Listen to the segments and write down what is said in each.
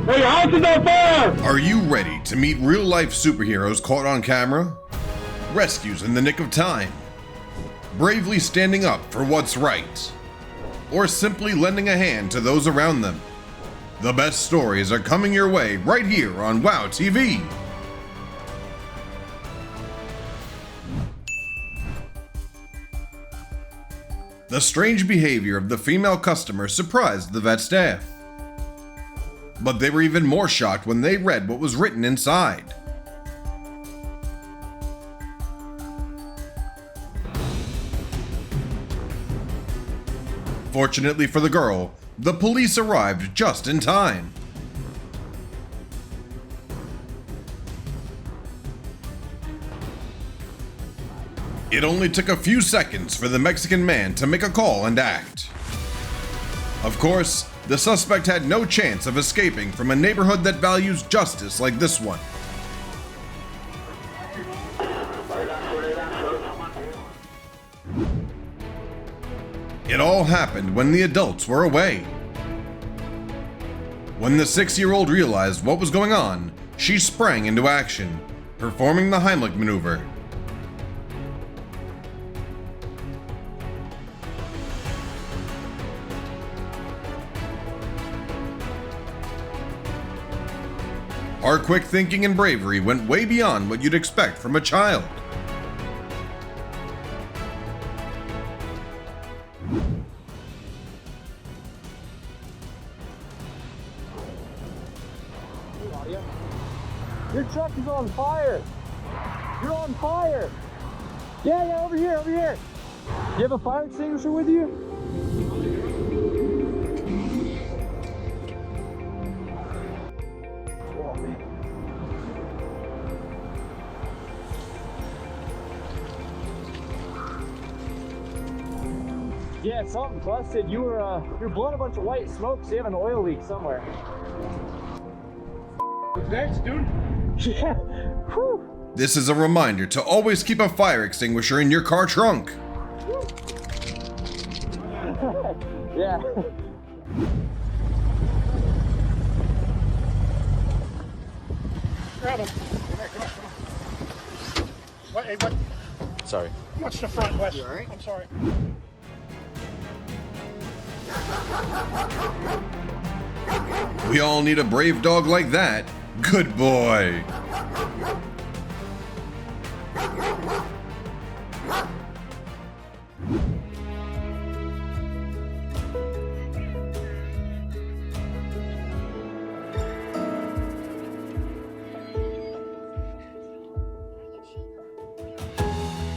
Hey, house is on fire! Are you ready to meet real-life superheroes caught on camera? Rescues in the nick of time? Bravely standing up for what's right? Or simply lending a hand to those around them? The best stories are coming your way right here on wowtv. The strange behavior of the female customer surprised the vet staff. But they were even more shocked when they read what was written inside. Fortunately for the girl, the police arrived just in time. It only took a few seconds for the Mexican man to make a call and act. Of course, the suspect had no chance of escaping from a neighborhood that values justice like this one. It all happened when the adults were away. When the 6-year-old realized what was going on, she sprang into action, performing the Heimlich maneuver. Our quick thinking and bravery went way beyond what you'd expect from a child. Your truck is on fire! You're on fire! Yeah, over here, over here! You have a fire extinguisher with you? Yeah, something busted. You're blowing a bunch of white smoke, so you have an oil leak somewhere. Thanks, dude. Yeah. Whew. This is a reminder to always keep a fire extinguisher in your car trunk. Yeah. Grab him. Come on. What, hey, what? Sorry. Watch the front, Wes. You all right? I'm sorry. We all need a brave dog like that. Good boy.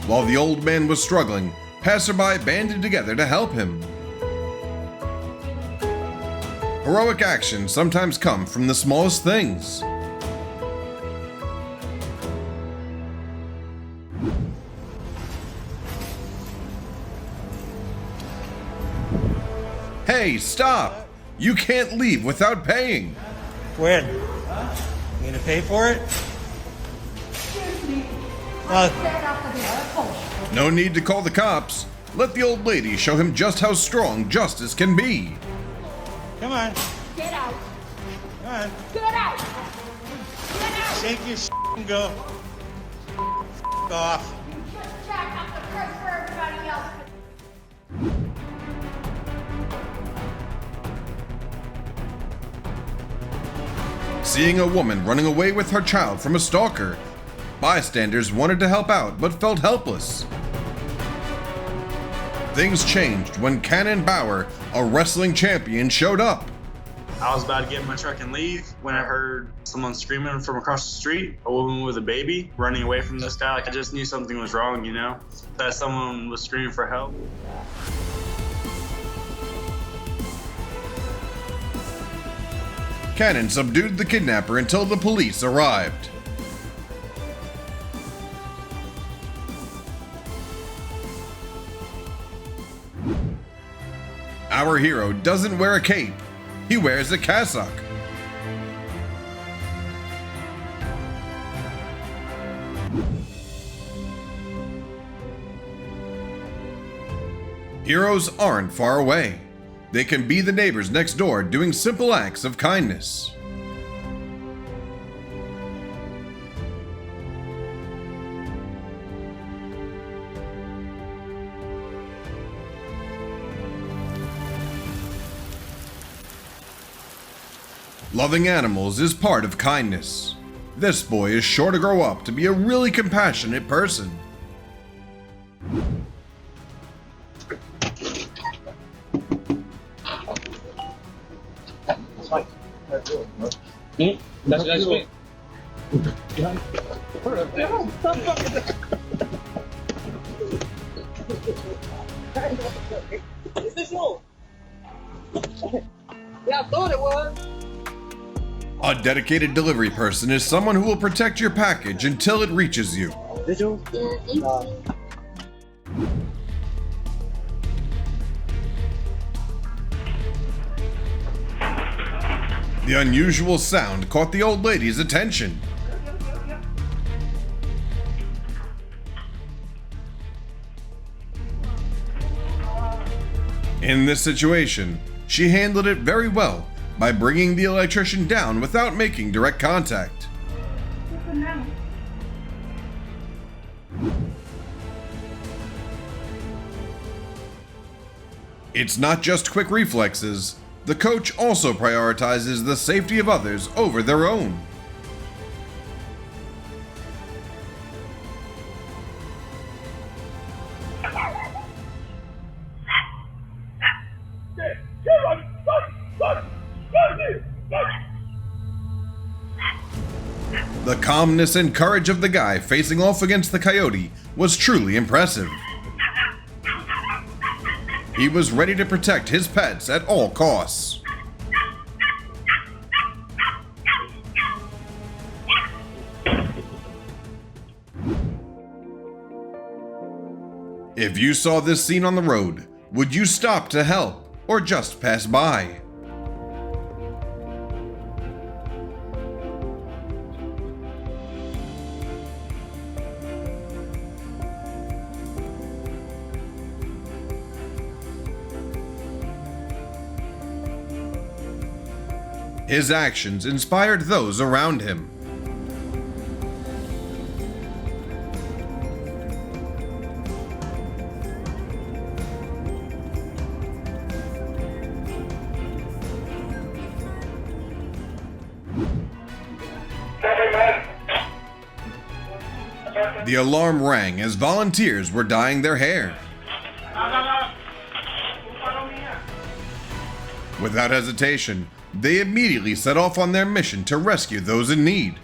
While the old man was struggling, passerby banded together to help him. Heroic actions sometimes come from the smallest things. Hey, stop! You can't leave without paying. When? You gonna pay for it? No need to call the cops. Let the old lady show him just how strong justice can be. Come on. Get out. Come on. Get out. Get out. Shake your and go. Off. You just jacked up the price for everybody else. Seeing a woman running away with her child from a stalker, bystanders wanted to help out but felt helpless. Things changed when Cannon Bauer, a wrestling champion, showed up. I was about to get in my truck and leave when I heard someone screaming from across the street, a woman with a baby running away from this guy. Like, I just knew something was wrong, you know, that someone was screaming for help. Cannon subdued the kidnapper until the police arrived. Our hero doesn't wear a cape, he wears a cassock. Heroes aren't far away. They can be the neighbors next door doing simple acts of kindness. Loving animals is part of kindness. This boy is sure to grow up to be a really compassionate person. That's sweet. Is this yours? Yeah, I thought it was. A dedicated delivery person is someone who will protect your package until it reaches you. This yours? The unusual sound caught the old lady's attention. In this situation, she handled it very well by bringing the electrician down without making direct contact. It's not just quick reflexes. The coach also prioritizes the safety of others over their own. The calmness and courage of the guy facing off against the coyote was truly impressive. He was ready to protect his pets at all costs. If you saw this scene on the road, would you stop to help or just pass by? His actions inspired those around him. The alarm rang as volunteers were dyeing their hair. Without hesitation, they immediately set off on their mission to rescue those in need.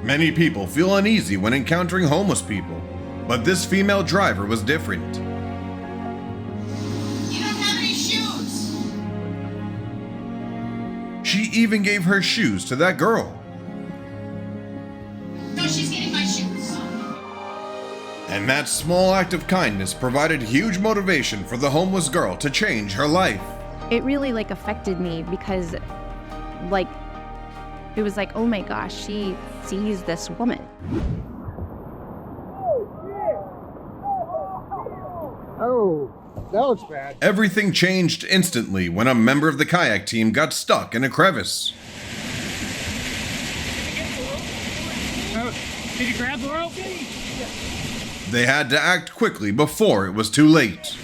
Many people feel uneasy when encountering homeless people, but this female driver was different. You don't have any shoes. She even gave her shoes to that girl. No, she's getting my shoes. And that small act of kindness provided huge motivation for the homeless girl to change her life. It really affected me because it was like, oh my gosh, she sees this woman. Oh, that looks bad. Everything changed instantly when a member of the kayak team got stuck in a crevice. Did you grab the rope? They had to act quickly before it was too late.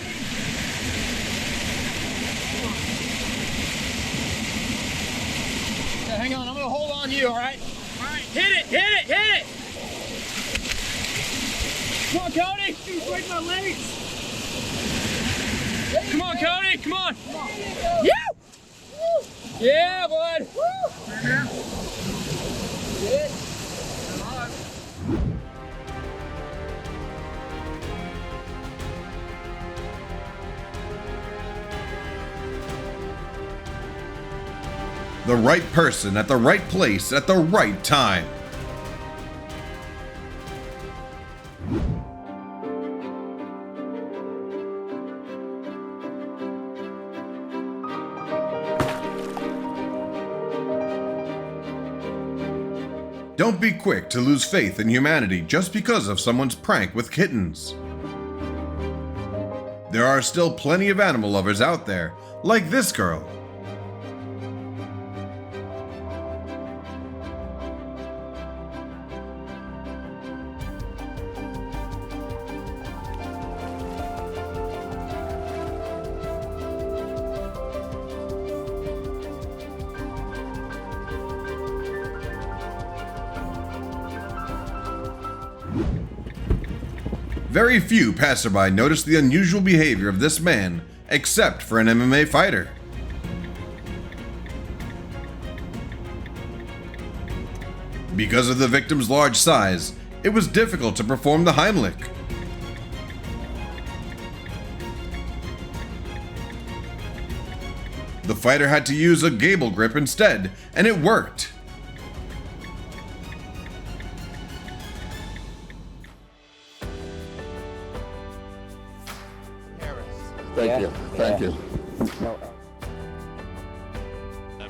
Yeah, hang on, I'm gonna hold on to you, all right? All right, hit it, hit it, hit it! Come on, Cody! Dude, break my legs! Come on, Cody, come on! Yeah! Yeah, bud! The right person at the right place at the right time. Don't be quick to lose faith in humanity just because of someone's prank with kittens. There are still plenty of animal lovers out there, like this girl. Very few passerby noticed the unusual behavior of this man, except for an MMA fighter. Because of the victim's large size, it was difficult to perform the Heimlich. The fighter had to use a gable grip instead, and it worked. Thank you.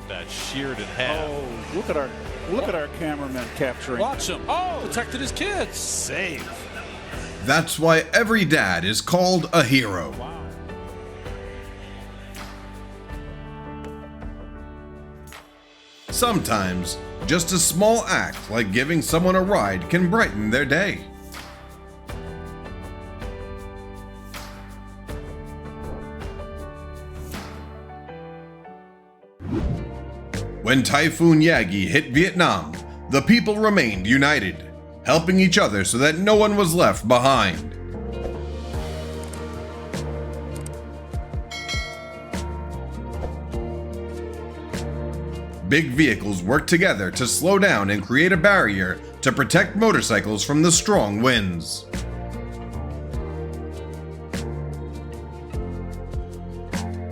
That sheared in half. Oh, look at our cameraman capturing. Watch him. Oh, protected his kids. Save. That's why every dad is called a hero. Wow. Sometimes, just a small act like giving someone a ride can brighten their day. When Typhoon Yagi hit Vietnam, the people remained united, helping each other so that no one was left behind. Big vehicles worked together to slow down and create a barrier to protect motorcycles from the strong winds.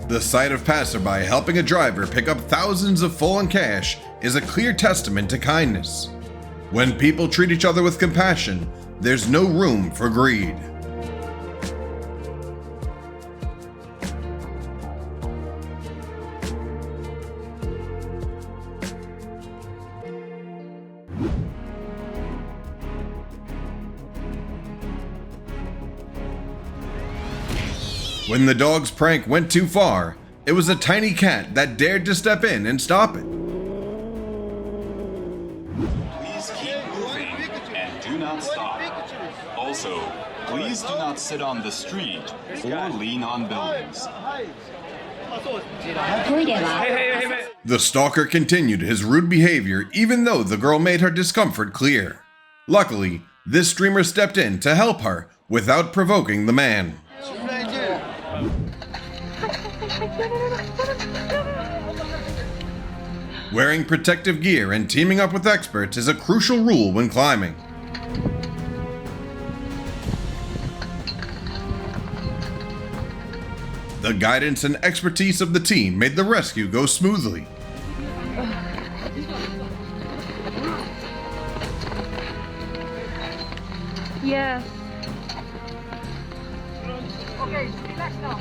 The sight of passerby helping a driver pick up thousands of fallen cash is a clear testament to kindness. When people treat each other with compassion, there's no room for greed. When the dog's prank went too far, it was a tiny cat that dared to step in and stop it. Please keep moving and do not stop. Also, please do not sit on the street or lean on buildings. The stalker continued his rude behavior even though the girl made her discomfort clear. Luckily, this streamer stepped in to help her without provoking the man. Wearing protective gear and teaming up with experts is a crucial rule when climbing. The guidance and expertise of the team made the rescue go smoothly. Yes. Okay, relax now.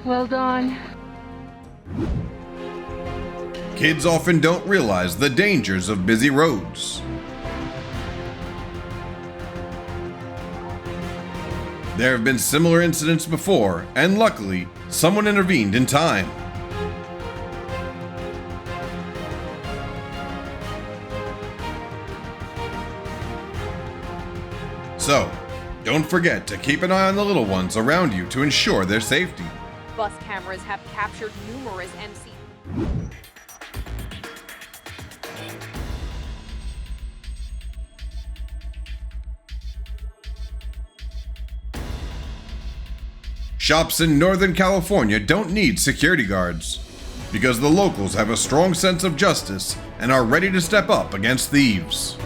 Well done. Kids often don't realize the dangers of busy roads. There have been similar incidents before, and luckily, someone intervened in time. So, don't forget to keep an eye on the little ones around you to ensure their safety. Bus cameras have captured numerous MC. Shops in Northern California don't need security guards because the locals have a strong sense of justice and are ready to step up against thieves.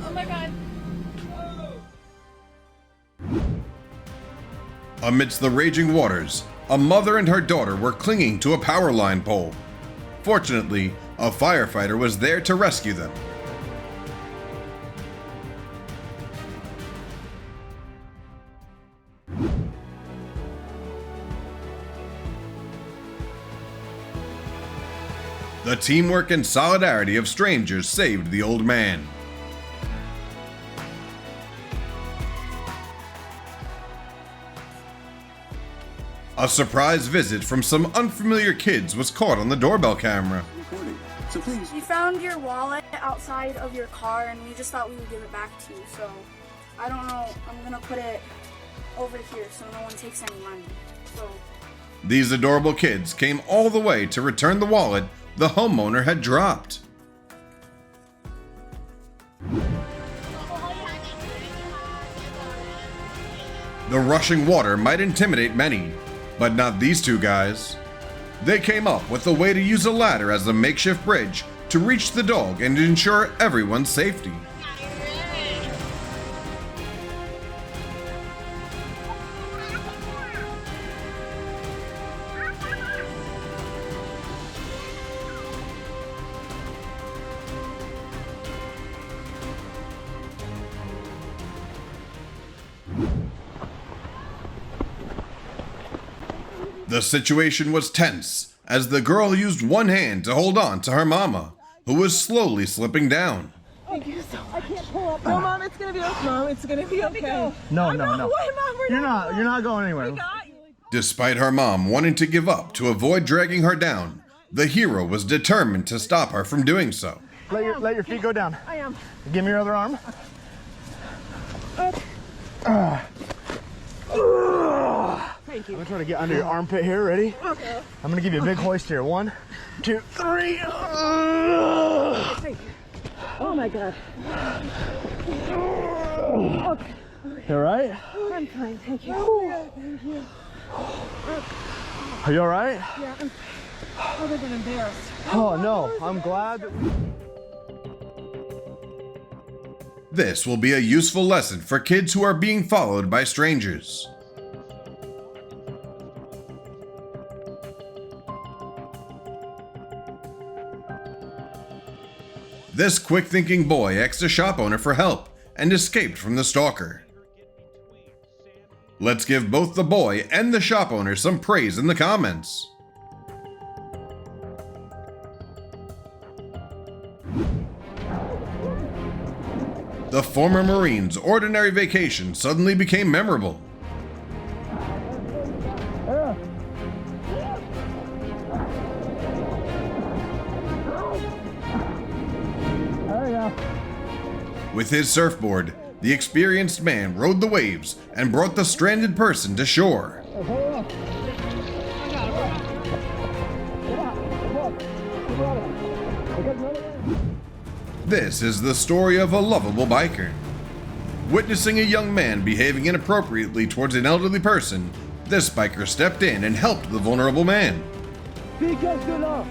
Oh my god. Amidst the raging waters, a mother and her daughter were clinging to a power line pole. Fortunately, a firefighter was there to rescue them. The teamwork and solidarity of strangers saved the old man. A surprise visit from some unfamiliar kids was caught on the doorbell camera. We found your wallet outside of your car and we just thought we would give it back to you. So I don't know, I'm gonna put it over here so no one takes any money. So These adorable kids came all the way to return the wallet the homeowner had dropped. The rushing water might intimidate many, but not these two guys. They came up with a way to use a ladder as a makeshift bridge to reach the dog and ensure everyone's safety. The situation was tense as the girl used one hand to hold on to her mama, who was slowly slipping down. Thank you so much. I can't pull up. No, Mom, it's gonna be okay. Mom, it's gonna be okay. No. Wait, Mom, You're not going anywhere. We got you. Despite her mom wanting to give up to avoid dragging her down, the hero was determined to stop her from doing so. Let your feet go down. I am. Give me your other arm. Thank you. I'm gonna try to get under your armpit here. Ready? Okay. I'm gonna give you a big hoist here. 1, 2, 3. Thank you. Oh my God. Okay. You all right? I'm fine. Thank you. Thank you. Are you all right? Yeah, I'm other than embarrassed. Oh no, I'm glad. This will be a useful lesson for kids who are being followed by strangers. This quick-thinking boy asked a shop owner for help and escaped from the stalker. Let's give both the boy and the shop owner some praise in the comments. The former Marine's ordinary vacation suddenly became memorable. With his surfboard, the experienced man rode the waves and brought the stranded person to shore. This is the story of a lovable biker. Witnessing a young man behaving inappropriately towards an elderly person, this biker stepped in and helped the vulnerable man. Dégage de là!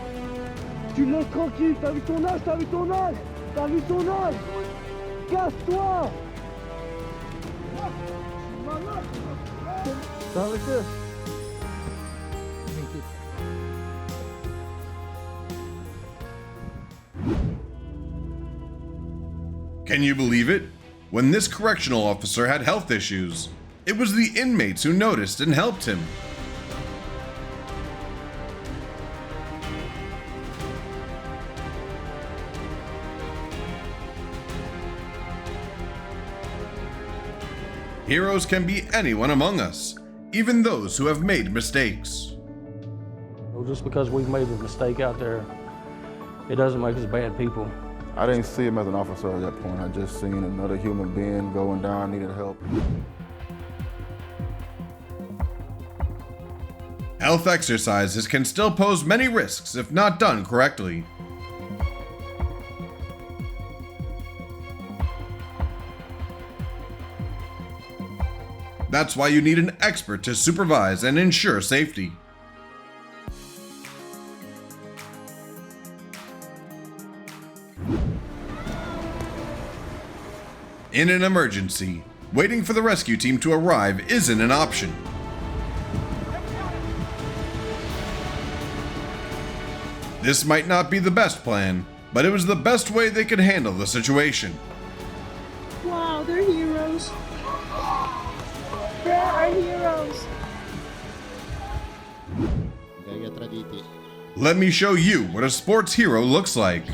Tu le laisses tranquille, t'as vu ton âge, t'as vu ton âge! T'as vu ton âge! Casse-toi! Start like this. Can you believe it? When this correctional officer had health issues, it was the inmates who noticed and helped him. Heroes can be anyone among us, even those who have made mistakes. Well, just because we've made a mistake out there, it doesn't make us bad people. I didn't see him as an officer at that point. I just seen another human being going down, needing help. Health exercises can still pose many risks if not done correctly. That's why you need an expert to supervise and ensure safety. In an emergency, waiting for the rescue team to arrive isn't an option. This might not be the best plan, but it was the best way they could handle the situation. Wow, they're heroes. They're our heroes. Let me show you what a sports hero looks like.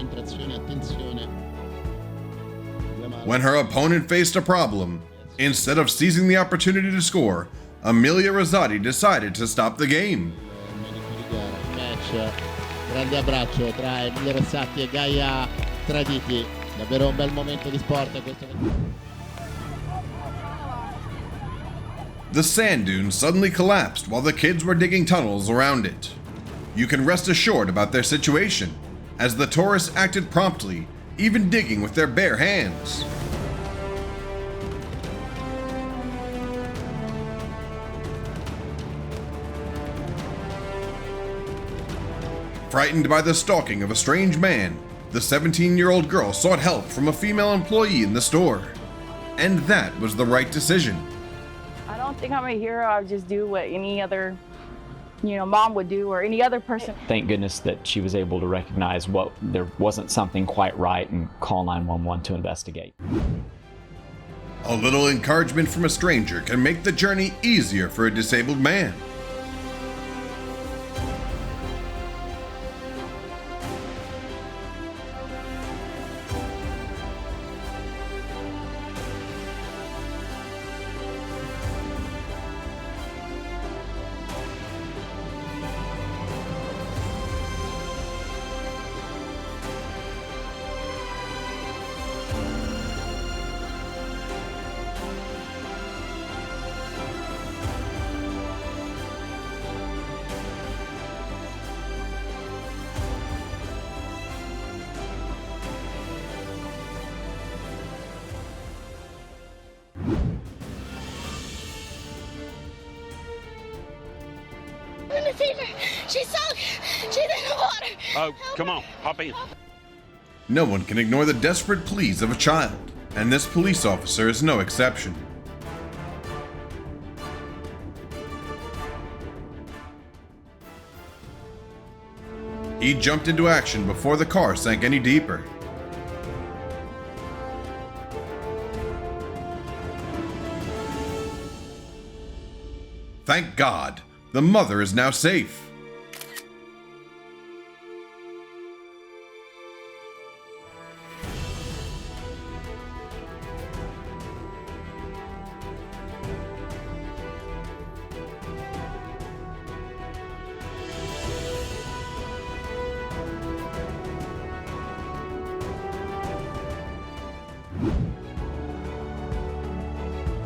When her opponent faced a problem, instead of seizing the opportunity to score, Amelia Rosati decided to stop the game. Match, grande abbraccio tra Emilia Rossatti e Gaia Traditi. Davvero un bel momento di sport questo. The sand dune suddenly collapsed while the kids were digging tunnels around it. You can rest assured about their situation, as the tourists acted promptly, even digging with their bare hands. Frightened by the stalking of a strange man, the 17-year-old girl sought help from a female employee in the store. And that was the right decision. I don't think I'm a hero. I would just do what any other, mom would do or any other person. Thank goodness that she was able to recognize there wasn't something quite right and call 911 to investigate. A little encouragement from a stranger can make the journey easier for a disabled man. She's sunk! She's in the water! Oh, come on, hop in. No one can ignore the desperate pleas of a child, and this police officer is no exception. He jumped into action before the car sank any deeper. Thank God, the mother is now safe.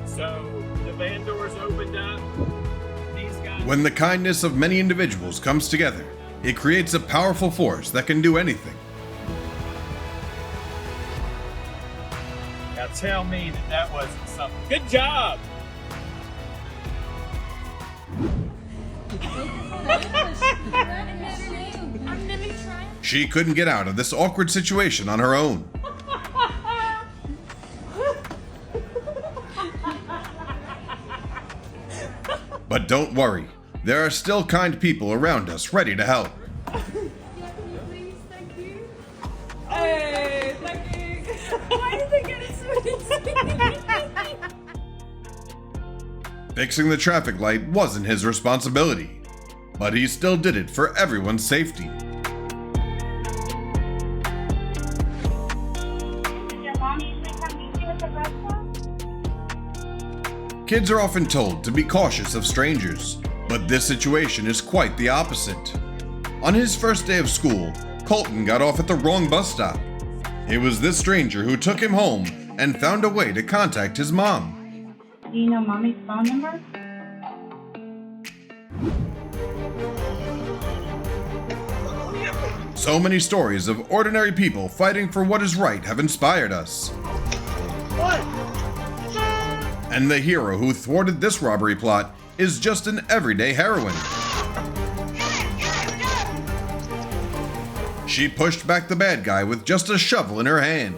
So the van doors opened up. When the kindness of many individuals comes together, it creates a powerful force that can do anything. Now tell me that wasn't something. Good job! She couldn't get out of this awkward situation on her own. But don't worry, there are still kind people around us ready to help. Hey, thank you. Why did they get it so easy? Fixing the traffic light wasn't his responsibility, but he still did it for everyone's safety. Kids are often told to be cautious of strangers, but this situation is quite the opposite. On his first day of school, Colton got off at the wrong bus stop. It was this stranger who took him home and found a way to contact his mom. Do you know Mommy's phone number? So many stories of ordinary people fighting for what is right have inspired us. What? And the hero who thwarted this robbery plot is just an everyday heroine. She pushed back the bad guy with just a shovel in her hand.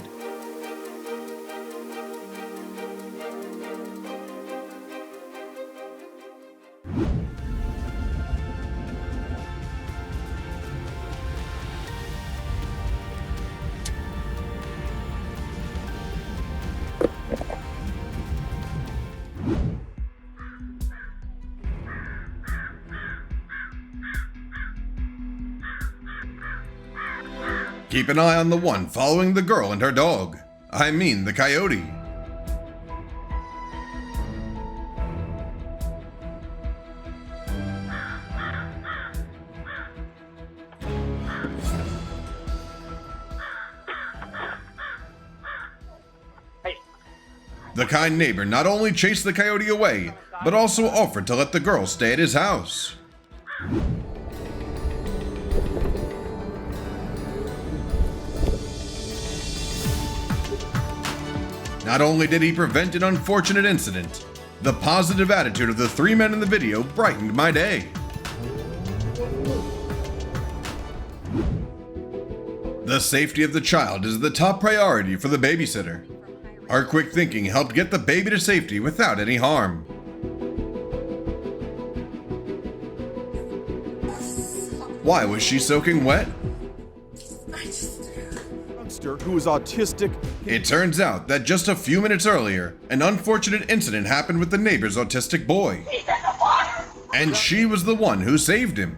Keep an eye on the one following the girl and her dog. I mean the coyote. The kind neighbor not only chased the coyote away, but also offered to let the girl stay at his house. Not only did he prevent an unfortunate incident, the positive attitude of the three men in the video brightened my day. The safety of the child is the top priority for the babysitter. Our quick thinking helped get the baby to safety without any harm. Why was she soaking wet? Who is autistic. It turns out that just a few minutes earlier, an unfortunate incident happened with the neighbor's autistic boy. He's in the water! And she was the one who saved him.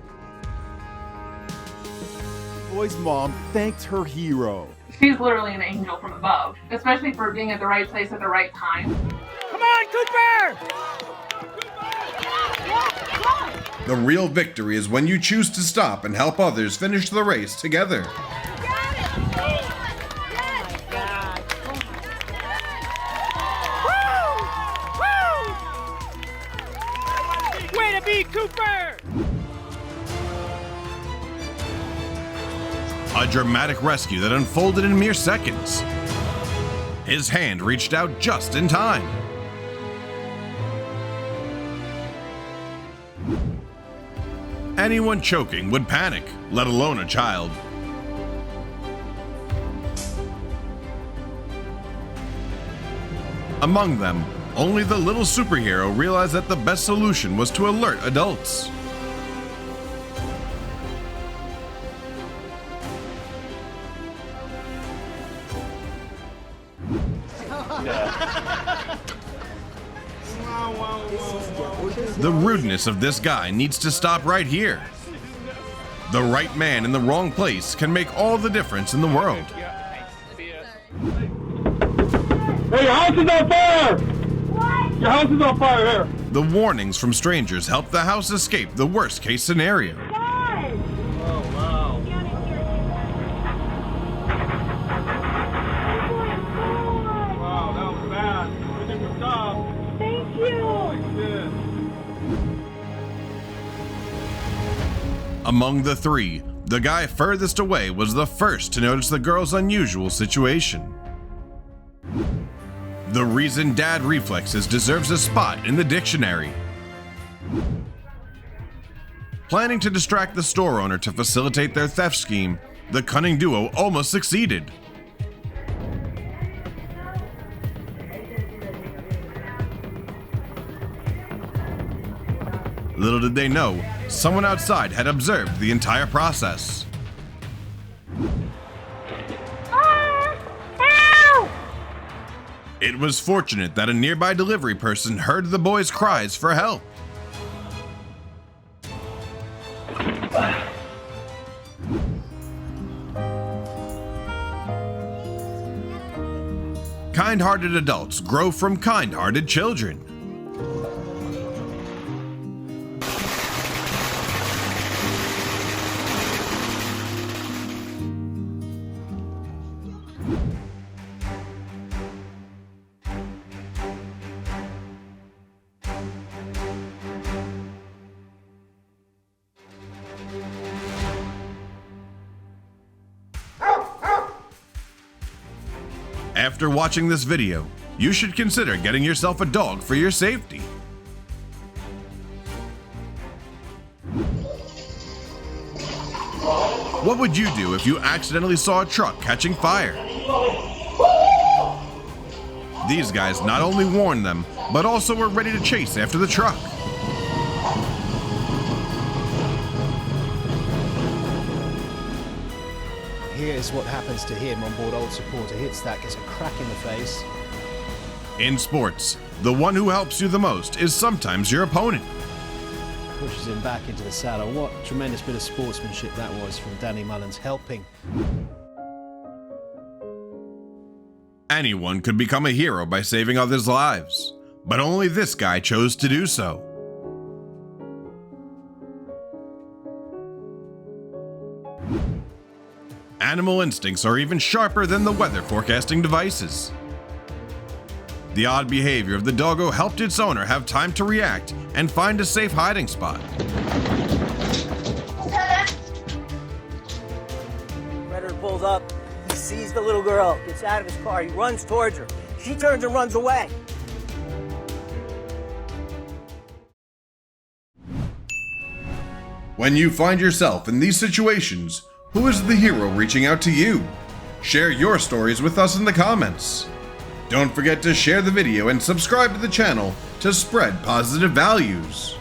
Boy's mom thanked her hero. She's literally an angel from above, especially for being at the right place at the right time. Come on, Cooper! The real victory is when you choose to stop and help others finish the race together. Way to be, Cooper! A dramatic rescue that unfolded in mere seconds. His hand reached out just in time. Anyone choking would panic, let alone a child. Among them, only the little superhero realized that the best solution was to alert adults. The rudeness of this guy needs to stop right here. The right man in the wrong place can make all the difference in the world. Hey, your house is on fire! What? Your house is on fire here. The warnings from strangers help the house escape the worst case scenario. Among the three, the guy furthest away was the first to notice the girl's unusual situation. The reason dad reflexes deserves a spot in the dictionary. Planning to distract the store owner to facilitate their theft scheme, the cunning duo almost succeeded. Little did they know, someone outside had observed the entire process. It was fortunate that a nearby delivery person heard the boy's cries for help. Kind-hearted adults grow from kind-hearted children. After watching this video, you should consider getting yourself a dog for your safety. What would you do if you accidentally saw a truck catching fire? These guys not only warned them, but also were ready to chase after the truck. Here's what happens to him on board Old Supporter. Hits that, gets a crack in the face. In sports, the one who helps you the most is sometimes your opponent. Pushes him back into the saddle. What tremendous bit of sportsmanship that was from Danny Mullins, helping. Anyone could become a hero by saving others' lives, but only this guy chose to do so. Animal instincts are even sharper than the weather forecasting devices. The odd behavior of the doggo helped its owner have time to react and find a safe hiding spot. Predator pulls up, he sees the little girl, gets out of his car, he runs towards her. She turns and runs away. When you find yourself in these situations, who is the hero reaching out to you? Share your stories with us in the comments. Don't forget to share the video and subscribe to the channel to spread positive values.